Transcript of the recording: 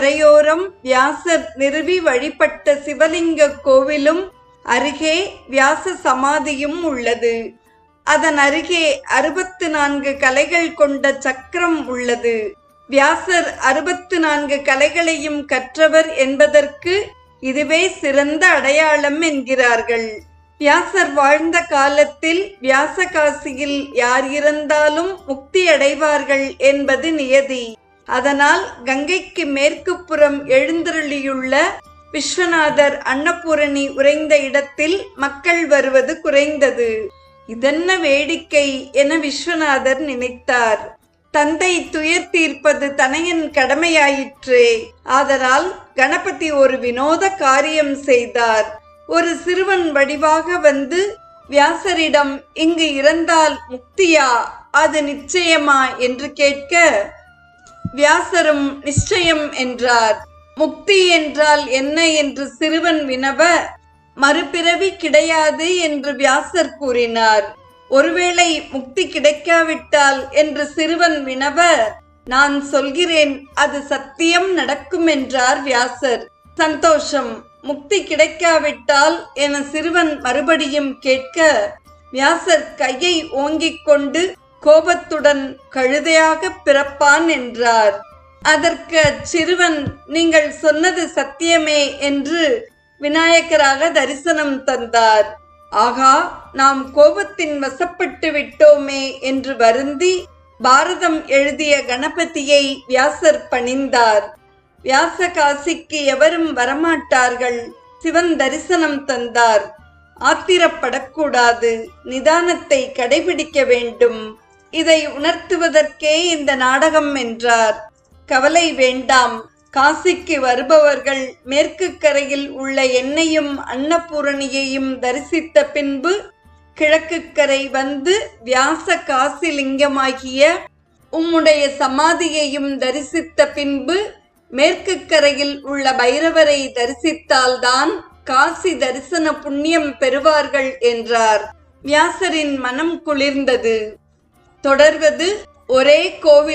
கரையோரம் வியாசர் நிறுவி வழிபட்ட சிவலிங்க கோவிலும் அருகே வியாச சமாதியும் உள்ளது. அதன் அருகே 64 கலைகள் கொண்ட சக்கரம் உள்ளது. வியாசர் 64 கலைகளையும் கற்றவர் என்பதற்கு இதுவே சிறந்த அடையாளம் என்கிறார்கள். வியாசர் வாழ்ந்த காலத்தில் வியாசகாசியில் யார் இருந்தாலும் முக்தி அடைவார்கள் என்பது நியதி. அதனால் கங்கைக்கு மேற்கு புறம் எழுந்தருளியுள்ள விஸ்வநாதர் அன்னபூரணி உறைந்த இடத்தில் மக்கள் வருவது குறைந்தது. இதென்ன வேடிக்கை என விஸ்வநாதர் நினைத்தார். தந்தை துயர் தீர்ப்பது தனையன் கடமையாயிற்றே. ஆதலால் கணபதி ஒரு வினோத காரியம் செய்தார். ஒரு சிறுவன் வடிவாக வந்து வியாசரிடம், இங்கு இறந்தால் முக்தியா, அது நிச்சயமா என்று கேட்க, வியாசரும் நிச்சயம் என்றார். முக்தி என்றால் என்ன என்று சிறுவன் வினவ, மறுபிறவி கிடையாது என்று வியாசர் கூறினார். ஒருவேளை முக்தி கிடைக்காவிட்டால் என்று சிறுவன் வினவ, நான் சொல்கிறேன், அது சத்தியம் நடக்கும் என்றார் வியாசர். சந்தோஷம், முக்தி கிடைக்காவிட்டால் என சிறுவன் மறுபடியும் கேட்க, வியாசர் கையை ஓங்கிக் கொண்டு கோபத்துடன் கழுதையாக பிறப்பான் என்றார். அதற்கு அச்சிறுவன், நீங்கள் சொன்னது சத்தியமே என்று விநாயகராக தரிசனம் தந்தார். ஆகா, நாம் கோபத்தின் வசப்பட்டு விட்டோமே என்று வருந்தி பாரதம் எழுதிய கணபதியை வியாசர் பணிந்தார். வியாச காசிக்கு எவரும் வரமாட்டார்கள். சிவன் தரிசனம் தந்தார். ஆத்திரப்படக்கூடாது, நிதானத்தை கடைபிடிக்க வேண்டும். இதை உணர்த்துவதற்கே இந்த நாடகம் என்றார். கவலை வேண்டாம். காசிக்கு வருபவர்கள் மேற்கு கரையில் உள்ள என்னையும் அன்னபூரணியையும் தரிசித்த பின்பு கிழக்கு கரை வந்து வியாச காசிலிங்கமாகிய உம்முடைய சமாதியையும் தரிசித்த பின்பு மேற்கு கரையில் உள்ள பைரவரை தரிசித்தால்தான் காசி தரிசன புண்ணியம் பெறுவார்கள் என்றார். வியாசரின் மனம் குளிர்ந்தது. தொடர்வது ஒரே கோவில்